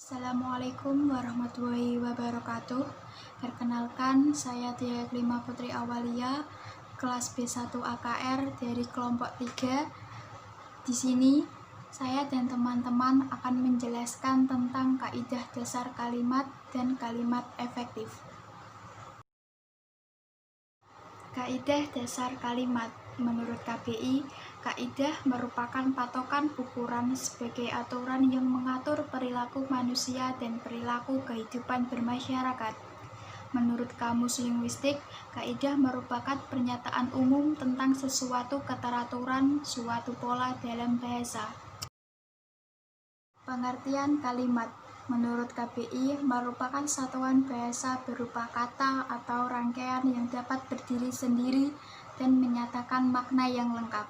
Assalamualaikum warahmatullahi wabarakatuh. Perkenalkan, saya Tia Klima Putri Awalia, kelas B1 AKR dari kelompok 3. Di sini, saya dan teman-teman akan menjelaskan tentang kaidah dasar kalimat dan kalimat efektif. Kaidah dasar kalimat. Menurut KBI, kaidah merupakan patokan ukuran sebagai aturan yang mengatur perilaku manusia dan perilaku kehidupan bermasyarakat. Menurut Kamus Linguistik, kaidah merupakan pernyataan umum tentang sesuatu keteraturan, suatu pola dalam bahasa. Pengertian kalimat. Menurut KBI, merupakan satuan bahasa berupa kata atau rangkaian yang dapat berdiri sendiri dan menyatakan makna yang lengkap.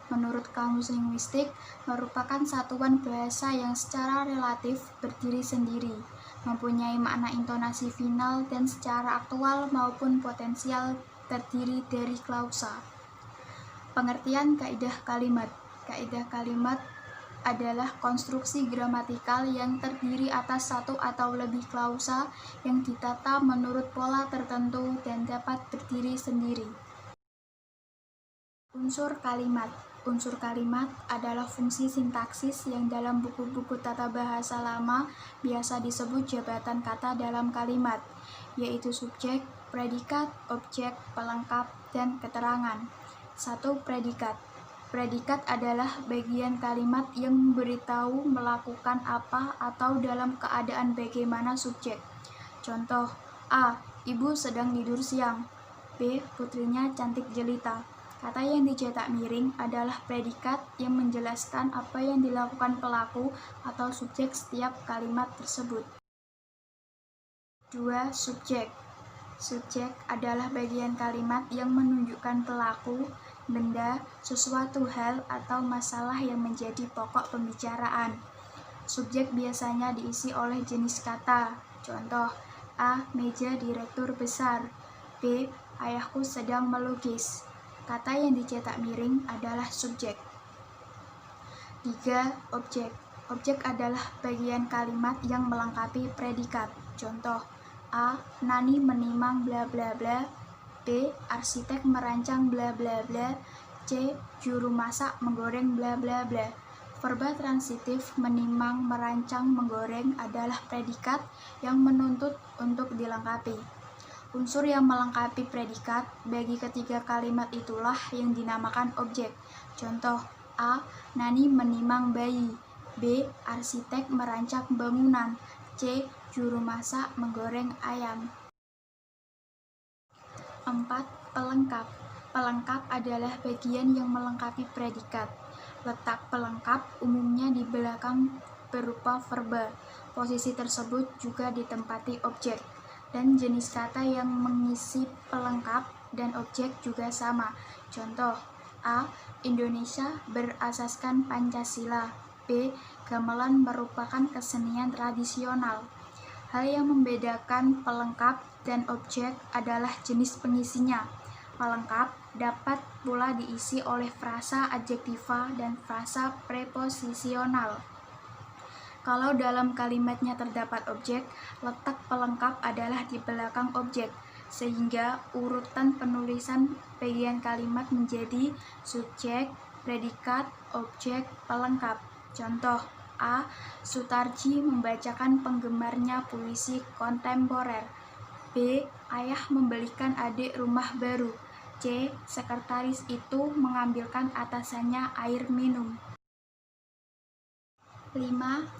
Menurut Kamus Linguistik, merupakan satuan bahasa yang secara relatif berdiri sendiri, mempunyai makna intonasi final dan secara aktual maupun potensial terdiri dari klausa. Pengertian kaidah kalimat. Kaidah kalimat adalah konstruksi gramatikal yang terdiri atas satu atau lebih klausa yang ditata menurut pola tertentu dan dapat berdiri sendiri. Unsur kalimat. Unsur kalimat adalah fungsi sintaksis yang dalam buku-buku tata bahasa lama biasa disebut jabatan kata dalam kalimat, yaitu subjek, predikat, objek, pelengkap, dan keterangan. 1. Predikat. Predikat adalah bagian kalimat yang memberitahu melakukan apa atau dalam keadaan bagaimana subjek. Contoh, A. Ibu sedang tidur siang. B. Putrinya cantik jelita. Kata yang dicetak miring adalah predikat yang menjelaskan apa yang dilakukan pelaku atau subjek setiap kalimat tersebut. 2. Subjek. Subjek adalah bagian kalimat yang menunjukkan pelaku, benda, sesuatu hal, atau masalah yang menjadi pokok pembicaraan. Subjek biasanya diisi oleh jenis kata. Contoh, A. Meja direktur besar. B. Ayahku sedang melukis. Kata yang dicetak miring adalah subjek. 3. Objek. Objek adalah bagian kalimat yang melengkapi predikat. Contoh, A. Nani menimang bla bla bla. B. Arsitek merancang bla bla bla. C. Juru masak menggoreng bla bla bla. Verba transitif menimang, merancang, menggoreng adalah predikat yang menuntut untuk dilengkapi. Unsur yang melengkapi predikat bagi ketiga kalimat itulah yang dinamakan objek. Contoh, A. Nani menimang bayi. B. Arsitek merancang bangunan. C. Juru masak menggoreng ayam. 4. Pelengkap. Pelengkap adalah bagian yang melengkapi predikat. Letak pelengkap umumnya di belakang berupa verba. Posisi tersebut juga ditempati objek. Dan jenis kata yang mengisi pelengkap dan objek juga sama. Contoh, A. Indonesia berasaskan Pancasila. B. Gamelan merupakan kesenian tradisional. Hal yang membedakan pelengkap dan objek adalah jenis pengisinya. Pelengkap dapat pula diisi oleh frasa adjektiva dan frasa preposisional. Kalau dalam kalimatnya terdapat objek, letak pelengkap adalah di belakang objek, sehingga urutan penulisan bagian kalimat menjadi subjek, predikat, objek, pelengkap. Contoh, A. Sutarji membacakan penggemarnya puisi kontemporer. B. Ayah membelikan adik rumah baru. C. Sekretaris itu mengambilkan atasannya air minum. 5.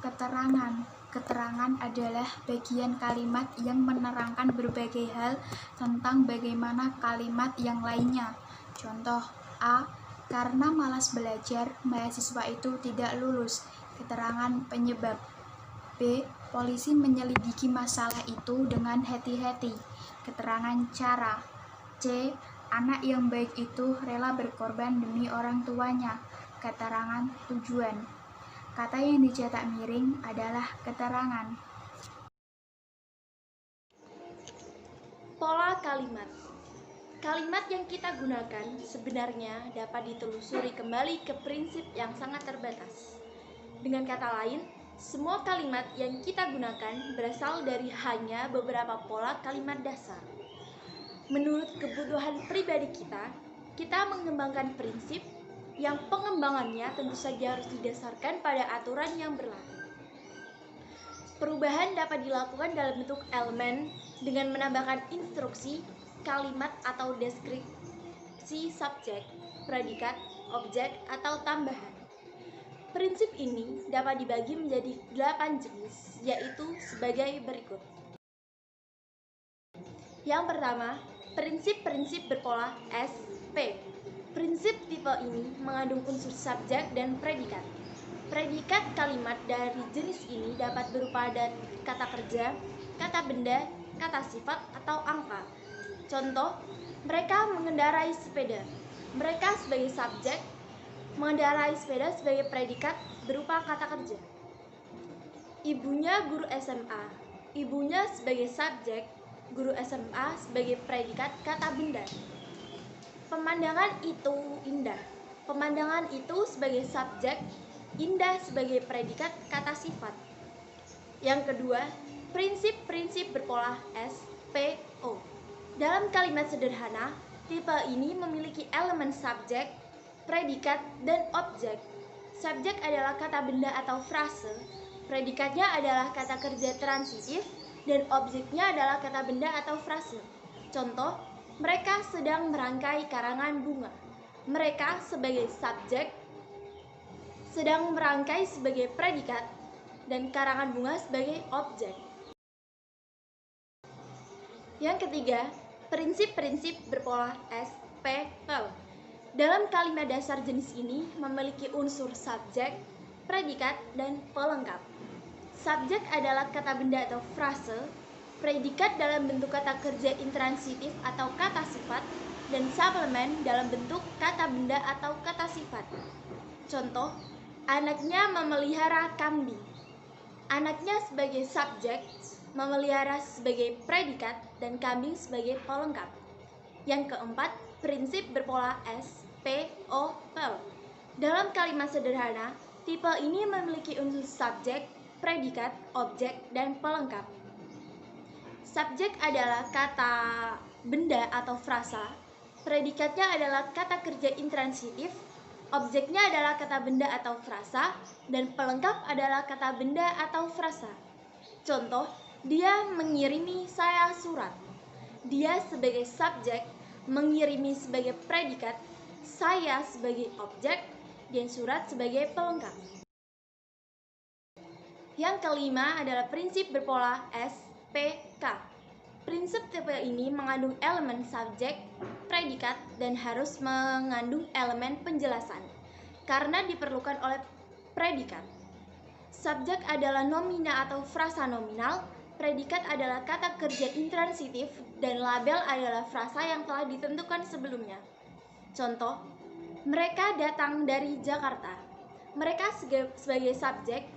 Keterangan. Keterangan adalah bagian kalimat yang menerangkan berbagai hal tentang bagaimana kalimat yang lainnya. Contoh, A. Karena malas belajar, mahasiswa itu tidak lulus. Keterangan penyebab. B. Polisi menyelidiki masalah itu dengan hati-hati. Keterangan cara. C. Anak yang baik itu rela berkorban demi orang tuanya. Keterangan tujuan. Kata yang dicetak miring adalah keterangan. Pola kalimat. Kalimat yang kita gunakan sebenarnya dapat ditelusuri kembali ke prinsip yang sangat terbatas. Dengan kata lain, Semua kalimat yang kita gunakan berasal dari hanya beberapa pola kalimat dasar. Menurut kebutuhan pribadi kita mengembangkan prinsip yang pengembangannya tentu saja harus didasarkan pada aturan yang berlaku. Perubahan dapat dilakukan dalam bentuk elemen dengan menambahkan instruksi, kalimat atau deskripsi subjek, predikat, objek, atau tambahan. Prinsip ini dapat dibagi menjadi 8 jenis, yaitu sebagai berikut. Yang pertama, prinsip-prinsip berpola SP. Prinsip tipe ini mengandung unsur subjek dan predikat. Predikat kalimat dari jenis ini dapat berupa kata kerja, kata benda, kata sifat, atau angka. Contoh, mereka mengendarai sepeda. Mereka sebagai subjek, mengendarai sepeda sebagai predikat berupa kata kerja. Ibunya guru SMA. Ibunya sebagai subjek, guru SMA sebagai predikat kata benda. Pemandangan itu indah. Pemandangan itu sebagai subjek, indah sebagai predikat kata sifat. Yang kedua, prinsip-prinsip berpola SPO. Dalam kalimat sederhana, tipe ini memiliki elemen subjek, predikat, dan objek. Subjek adalah kata benda atau frase, predikatnya adalah kata kerja transitif, dan objeknya adalah kata benda atau frase. Contoh, mereka sedang merangkai karangan bunga. Mereka sebagai subjek, sedang merangkai sebagai predikat, dan karangan bunga sebagai objek. Yang ketiga, prinsip-prinsip berpola SPL. Dalam kalimat dasar jenis ini memiliki unsur subjek, predikat, dan pelengkap. Subjek adalah kata benda atau frase, predikat dalam bentuk kata kerja intransitif atau kata sifat, dan suplemen dalam bentuk kata benda atau kata sifat. Contoh, anaknya memelihara kambing. Anaknya sebagai subjek, memelihara sebagai predikat, dan kambing sebagai pelengkap. Yang keempat, prinsip berpola SPOL. Dalam kalimat sederhana, tipe ini memiliki unsur subjek, predikat, objek, dan pelengkap. Subjek adalah kata benda atau frasa, predikatnya adalah kata kerja intransitif, objeknya adalah kata benda atau frasa, dan pelengkap adalah kata benda atau frasa. Contoh, dia mengirimi saya surat. Dia sebagai subjek, mengirimi sebagai predikat, saya sebagai objek, dan surat sebagai pelengkap. Yang kelima adalah prinsip berpola SPK. Prinsip tipe ini mengandung elemen subjek, predikat, dan harus mengandung elemen penjelasan karena diperlukan oleh predikat. Subjek adalah nomina atau frasa nominal, predikat adalah kata kerja intransitif, dan label adalah frasa yang telah ditentukan sebelumnya. Contoh, mereka datang dari Jakarta. Mereka sebagai subjek,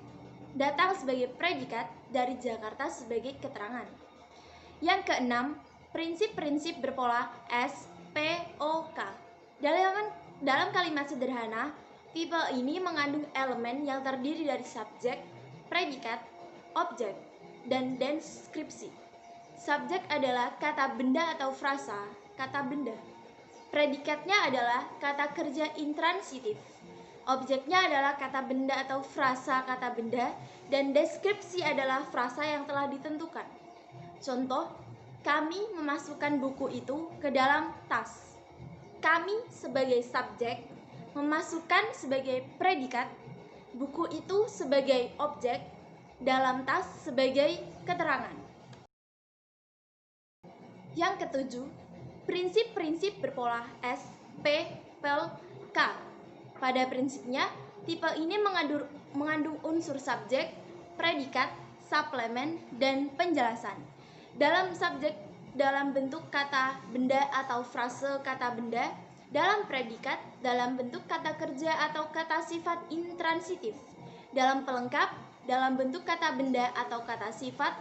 datang sebagai predikat, dari Jakarta sebagai keterangan. Yang keenam, prinsip-prinsip berpola SPOK. Dalam kalimat sederhana, tipe ini mengandung elemen yang terdiri dari subjek, predikat, objek, dan deskripsi. Subjek adalah kata benda atau frasa, kata benda. Predikatnya adalah kata kerja intransitif. Objeknya adalah kata benda atau frasa kata benda, dan deskripsi adalah frasa yang telah ditentukan. Contoh, kami memasukkan buku itu ke dalam tas. Kami sebagai subjek, memasukkan sebagai predikat, buku itu sebagai objek, dalam tas sebagai keterangan. Yang ketujuh, prinsip-prinsip berpola SPLK. Pada prinsipnya, tipe ini mengandung unsur subjek, predikat, suplemen, dan penjelasan. Dalam subjek dalam bentuk kata benda atau frase kata benda, dalam predikat dalam bentuk kata kerja atau kata sifat intransitif, dalam pelengkap dalam bentuk kata benda atau kata sifat,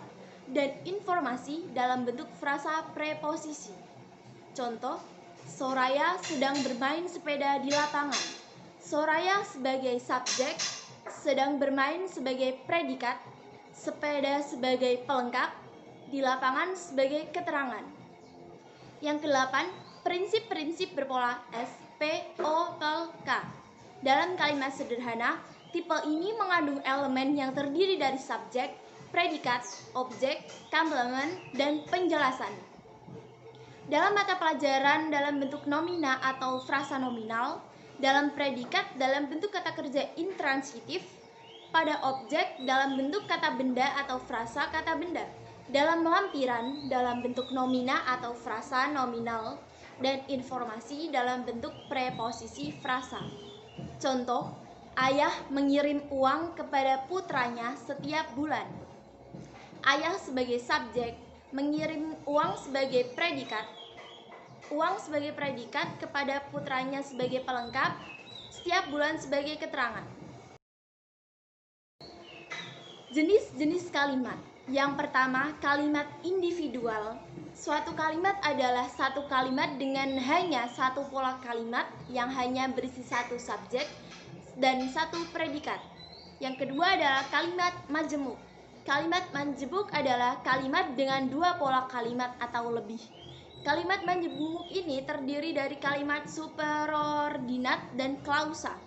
dan informasi dalam bentuk frasa preposisi. Contoh, Soraya sedang bermain sepeda di lapangan. Soraya sebagai subjek, sedang bermain sebagai predikat, sepeda sebagai pelengkap, di lapangan sebagai keterangan. Yang kedelapan, prinsip-prinsip berpola SPOK. Dalam kalimat sederhana, tipe ini mengandung elemen yang terdiri dari subjek, predikat, objek, komplement, dan penjelasan. Dalam mata pelajaran dalam bentuk nomina atau frasa nominal, dalam predikat dalam bentuk kata kerja intransitif, pada objek dalam bentuk kata benda atau frasa kata benda, dalam lampiran dalam bentuk nomina atau frasa nominal, dan informasi dalam bentuk preposisi frasa. Contoh, ayah mengirim uang kepada putranya setiap bulan. Ayah sebagai subjek, mengirim uang sebagai predikat, uang sebagai predikat kepada putranya sebagai pelengkap, setiap bulan sebagai keterangan. Jenis-jenis kalimat. Yang pertama, kalimat individual. Suatu kalimat adalah satu kalimat dengan hanya satu pola kalimat yang hanya berisi satu subjek dan satu predikat. Yang kedua adalah kalimat majemuk. Kalimat majemuk adalah kalimat dengan dua pola kalimat atau lebih. Kalimat majemuk ini terdiri dari kalimat superordinat dan klausa.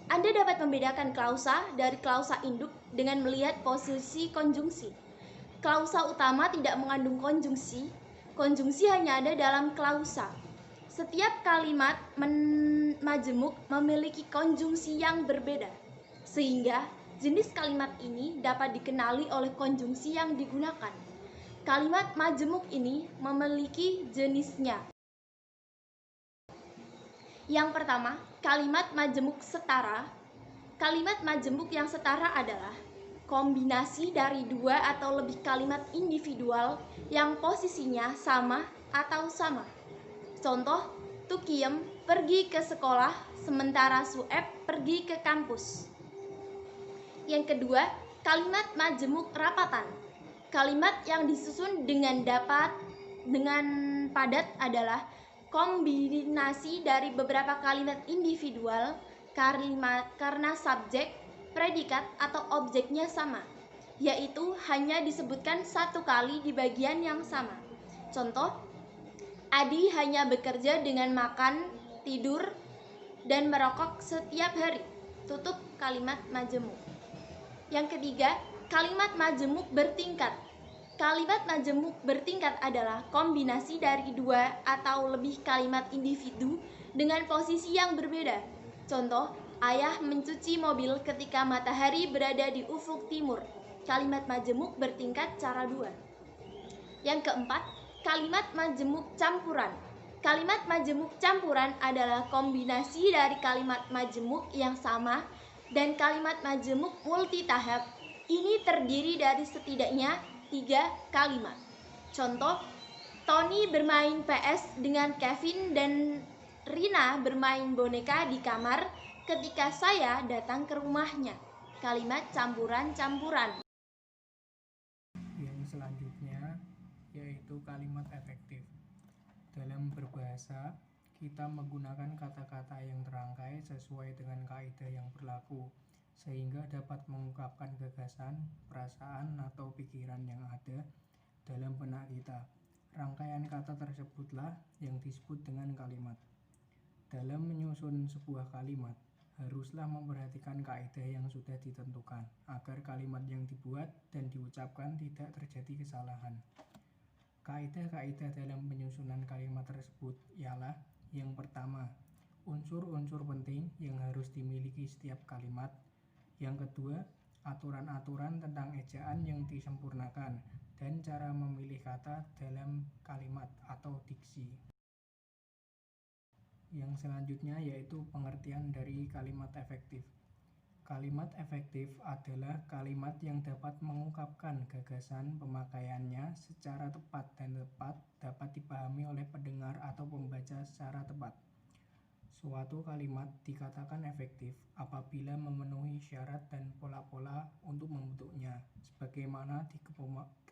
Anda dapat membedakan klausa dari klausa induk dengan melihat posisi konjungsi. Klausa utama tidak mengandung konjungsi. Konjungsi hanya ada dalam klausa. Setiap kalimat majemuk memiliki konjungsi yang berbeda, sehingga jenis kalimat ini dapat dikenali oleh konjungsi yang digunakan. Kalimat majemuk ini memiliki jenisnya. Yang pertama, kalimat majemuk setara. Kalimat majemuk yang setara adalah kombinasi dari dua atau lebih kalimat individual yang posisinya sama atau sama. Contoh, Tukiem pergi ke sekolah, sementara Sueb pergi ke kampus. Yang kedua, kalimat majemuk rapatan. Kalimat yang disusun dengan padat adalah kombinasi dari beberapa kalimat individual karena subjek, predikat, atau objeknya sama, yaitu hanya disebutkan satu kali di bagian yang sama. Contoh, Adi hanya bekerja dengan makan, tidur, dan merokok setiap hari. Tutup kalimat majemuk. Yang ketiga, kalimat majemuk bertingkat. Kalimat majemuk bertingkat adalah kombinasi dari dua atau lebih kalimat individu dengan posisi yang berbeda. Contoh, ayah mencuci mobil ketika matahari berada di ufuk timur. Kalimat majemuk bertingkat cara dua. Yang keempat, kalimat majemuk campuran. Kalimat majemuk campuran adalah kombinasi dari kalimat majemuk yang sama dan kalimat majemuk multitahap. Ini terdiri dari setidaknya 3 kalimat. Contoh, Tony bermain PS dengan Kevin dan Rina bermain boneka di kamar ketika saya datang ke rumahnya. Kalimat campuran-campuran. Yang selanjutnya yaitu kalimat efektif. Dalam berbahasa, kita menggunakan kata-kata yang terangkai sesuai dengan kaidah yang berlaku, sehingga dapat mengungkapkan gagasan, perasaan, atau pikiran yang ada dalam benak kita. Rangkaian kata tersebutlah yang disebut dengan kalimat. Dalam menyusun sebuah kalimat, haruslah memperhatikan kaidah yang sudah ditentukan, agar kalimat yang dibuat dan diucapkan tidak terjadi kesalahan. Kaidah-kaidah dalam penyusunan kalimat tersebut ialah: yang pertama, unsur-unsur penting yang harus dimiliki setiap kalimat. Yang kedua, aturan-aturan tentang ejaan yang disempurnakan dan cara memilih kata dalam kalimat atau diksi. Yang selanjutnya yaitu pengertian dari kalimat efektif. Kalimat efektif adalah kalimat yang dapat mengungkapkan gagasan pemakaiannya secara tepat dan dapat dipahami oleh pendengar atau pembaca secara tepat. Suatu kalimat dikatakan efektif apabila memenuhi syarat dan pola-pola untuk membentuknya, sebagaimana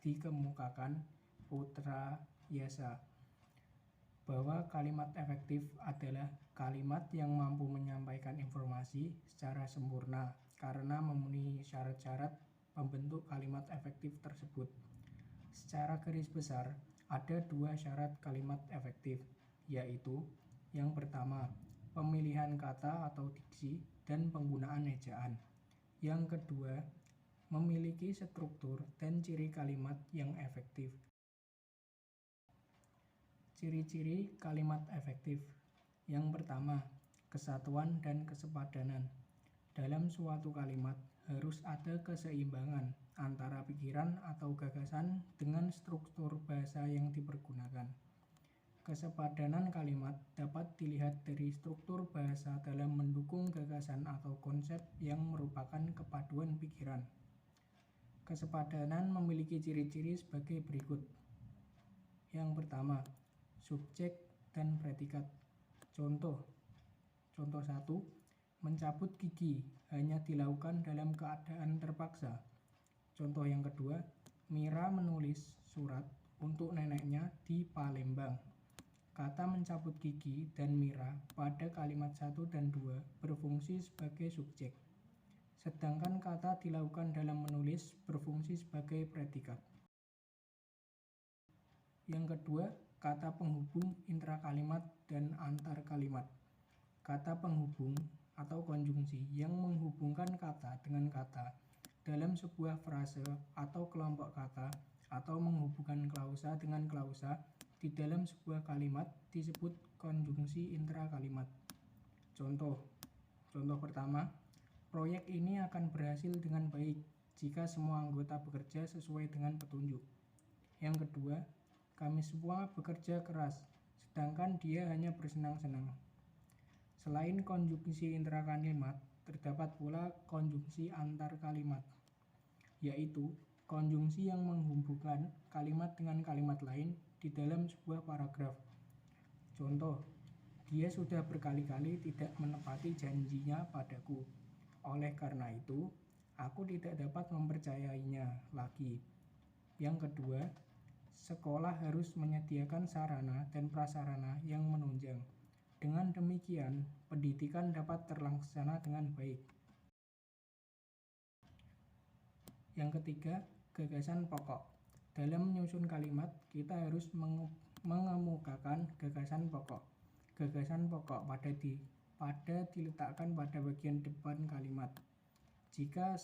dikemukakan Putra Yasa, bahwa kalimat efektif adalah kalimat yang mampu menyampaikan informasi secara sempurna, karena memenuhi syarat-syarat pembentuk kalimat efektif tersebut. Secara garis besar, ada dua syarat kalimat efektif, yaitu yang pertama, pemilihan kata atau diksi dan penggunaan ejaan. Yang kedua, memiliki struktur dan ciri kalimat yang efektif. Ciri-ciri kalimat efektif. Yang pertama, kesatuan dan kesepadanan. Dalam suatu kalimat harus ada keseimbangan antara pikiran atau gagasan dengan struktur bahasa yang dipergunakan. Kesepadanan kalimat dapat dilihat dari struktur bahasa dalam mendukung gagasan atau konsep yang merupakan kepaduan pikiran. Kesepadanan memiliki ciri-ciri sebagai berikut. Yang pertama, subjek dan predikat. Contoh 1. Mencabut gigi hanya dilakukan dalam keadaan terpaksa. Contoh yang kedua, Mira menulis surat untuk neneknya di Palembang. Kata mencabut gigi dan Mira pada kalimat 1 dan 2 berfungsi sebagai subjek, sedangkan kata dilakukan dalam menulis berfungsi sebagai predikat. Yang kedua, kata penghubung intrakalimat dan antar kalimat. Kata penghubung atau konjungsi yang menghubungkan kata dengan kata dalam sebuah frase atau kelompok kata atau menghubungkan klausa dengan klausa di dalam sebuah kalimat disebut konjungsi intrakalimat. Contoh pertama, proyek ini akan berhasil dengan baik jika semua anggota bekerja sesuai dengan petunjuk. Yang kedua, kami semua bekerja keras, sedangkan dia hanya bersenang-senang. Selain konjungsi intrakalimat, terdapat pula konjungsi antar kalimat, yaitu konjungsi yang menghubungkan kalimat dengan kalimat lain di dalam sebuah paragraf. Contoh, dia sudah berkali-kali tidak menepati janjinya padaku. Oleh karena itu, aku tidak dapat mempercayainya lagi. Yang kedua, sekolah harus menyediakan sarana dan prasarana yang menunjang. Dengan demikian, pendidikan dapat terlaksana dengan baik. Yang ketiga, gagasan pokok. Dalam menyusun kalimat, kita harus mengemukakan gagasan pokok. Gagasan pokok pada diletakkan pada bagian depan kalimat. Jika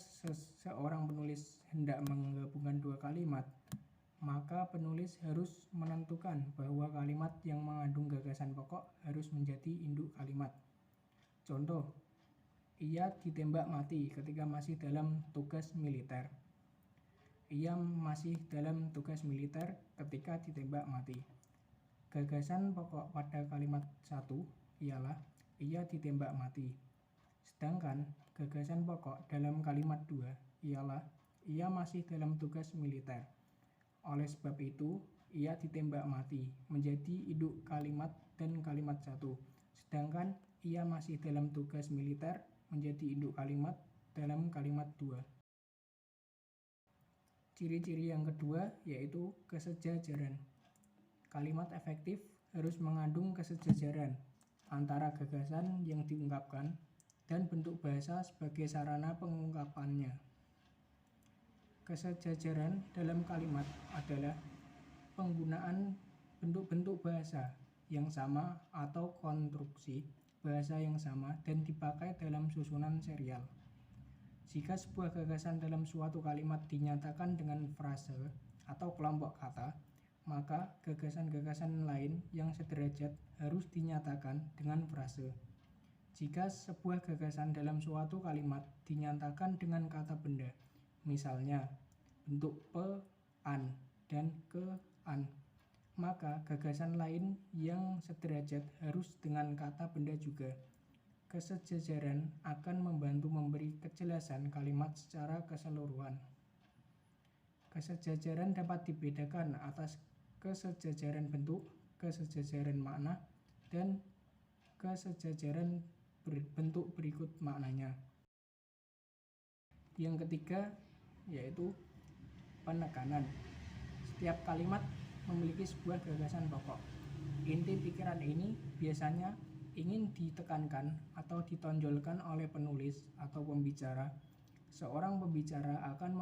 seorang penulis hendak menggabungkan dua kalimat, maka penulis harus menentukan bahwa kalimat yang mengandung gagasan pokok harus menjadi induk kalimat. Contoh, ia ditembak mati ketika masih dalam tugas militer. Ia masih dalam tugas militer ketika ditembak mati. Gagasan pokok pada kalimat 1 ialah ia ditembak mati. Sedangkan gagasan pokok dalam kalimat 2 ialah ia masih dalam tugas militer. Oleh sebab itu, ia ditembak mati menjadi induk kalimat dan kalimat 1. Sedangkan ia masih dalam tugas militer menjadi induk kalimat dalam kalimat 2. Ciri-ciri yang kedua yaitu kesejajaran. Kalimat efektif harus mengandung kesejajaran antara gagasan yang diungkapkan dan bentuk bahasa sebagai sarana pengungkapannya. Kesejajaran dalam kalimat adalah penggunaan bentuk-bentuk bahasa yang sama atau konstruksi bahasa yang sama dan dipakai dalam susunan serial. Jika sebuah gagasan dalam suatu kalimat dinyatakan dengan frase atau kelompok kata, maka gagasan-gagasan lain yang sederajat harus dinyatakan dengan frase. Jika sebuah gagasan dalam suatu kalimat dinyatakan dengan kata benda, misalnya bentuk pe-an dan ke-an, maka gagasan lain yang sederajat harus dengan kata benda juga. Kesejajaran akan membantu memberi kejelasan kalimat secara keseluruhan. Kesejajaran dapat dibedakan atas kesejajaran bentuk, kesejajaran makna, dan kesejajaran bentuk berikut maknanya. Yang ketiga yaitu penekanan. Setiap kalimat memiliki sebuah gagasan pokok. Inti pikiran ini biasanya ingin ditekankan atau ditonjolkan oleh penulis atau pembicara Seorang pembicara akan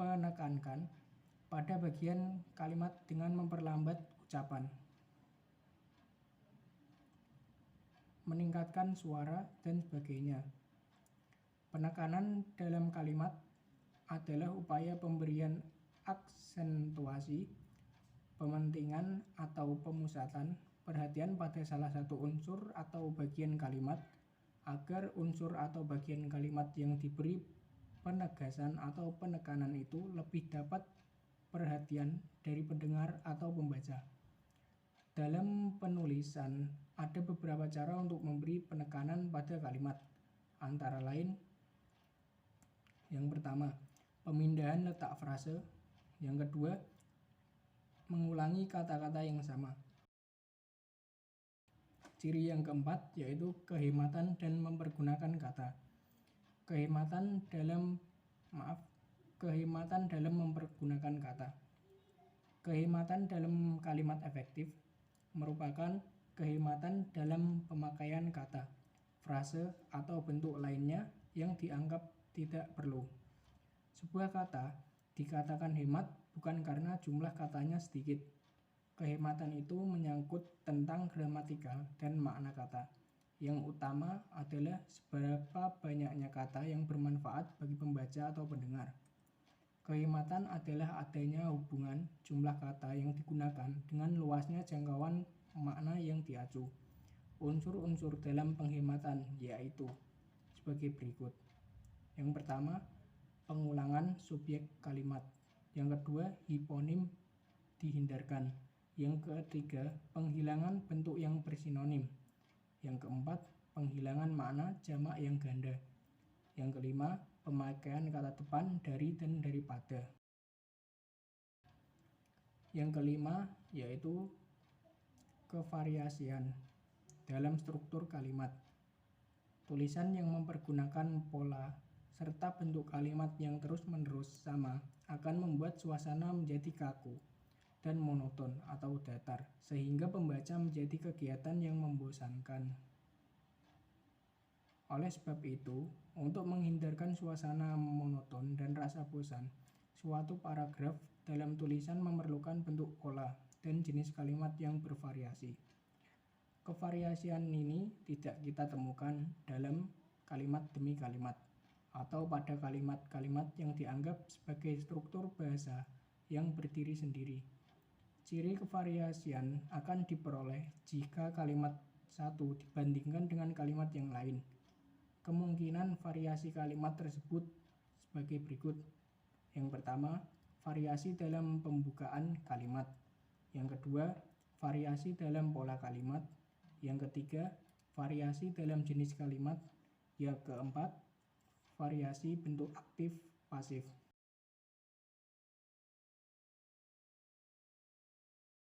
menekankan pada bagian kalimat dengan memperlambat ucapan, meningkatkan suara, dan sebagainya. Penekanan dalam kalimat adalah upaya pemberian aksentuasi, pementingan atau pemusatan perhatian pada salah satu unsur atau bagian kalimat agar unsur atau bagian kalimat yang diberi penegasan atau penekanan itu lebih dapat perhatian dari pendengar atau pembaca. Dalam penulisan, ada beberapa cara untuk memberi penekanan pada kalimat, antara lain: yang pertama, pemindahan letak frase; yang kedua, mengulangi kata-kata yang sama. Ciri yang keempat yaitu kehematan dan mempergunakan kata. Kehematan dalam mempergunakan kata. Kehematan dalam kalimat efektif merupakan kehematan dalam pemakaian kata, frase, atau bentuk lainnya yang dianggap tidak perlu. Sebuah kata dikatakan hemat bukan karena jumlah katanya sedikit. Kehematan itu menyangkut tentang gramatikal dan makna kata. Yang utama adalah seberapa banyaknya kata yang bermanfaat bagi pembaca atau pendengar. Kehematan adalah adanya hubungan jumlah kata yang digunakan dengan luasnya jangkauan makna yang diacu. Unsur-unsur dalam penghematan yaitu sebagai berikut. Yang pertama, pengulangan subjek kalimat. Yang kedua, hiponim dihindarkan. Yang ketiga, penghilangan bentuk yang bersinonim. Yang keempat, penghilangan makna jamak yang ganda. Yang kelima, pemakaian kata depan dari dan daripada. Yang kelima yaitu kevariasian dalam struktur kalimat. Tulisan yang mempergunakan pola serta bentuk kalimat yang terus-menerus sama akan membuat suasana menjadi kaku dan monoton atau datar, sehingga pembaca menjadi kegiatan yang membosankan. Oleh sebab itu, untuk menghindarkan suasana monoton dan rasa bosan, suatu paragraf dalam tulisan memerlukan bentuk pola dan jenis kalimat yang bervariasi. Kevariasian ini tidak kita temukan dalam kalimat demi kalimat, atau pada kalimat-kalimat yang dianggap sebagai struktur bahasa yang berdiri sendiri. Ciri kevariasian akan diperoleh jika kalimat satu dibandingkan dengan kalimat yang lain. Kemungkinan variasi kalimat tersebut sebagai berikut. Yang pertama, variasi dalam pembukaan kalimat. Yang kedua, variasi dalam pola kalimat. Yang ketiga, variasi dalam jenis kalimat. Yang keempat, variasi bentuk aktif pasif.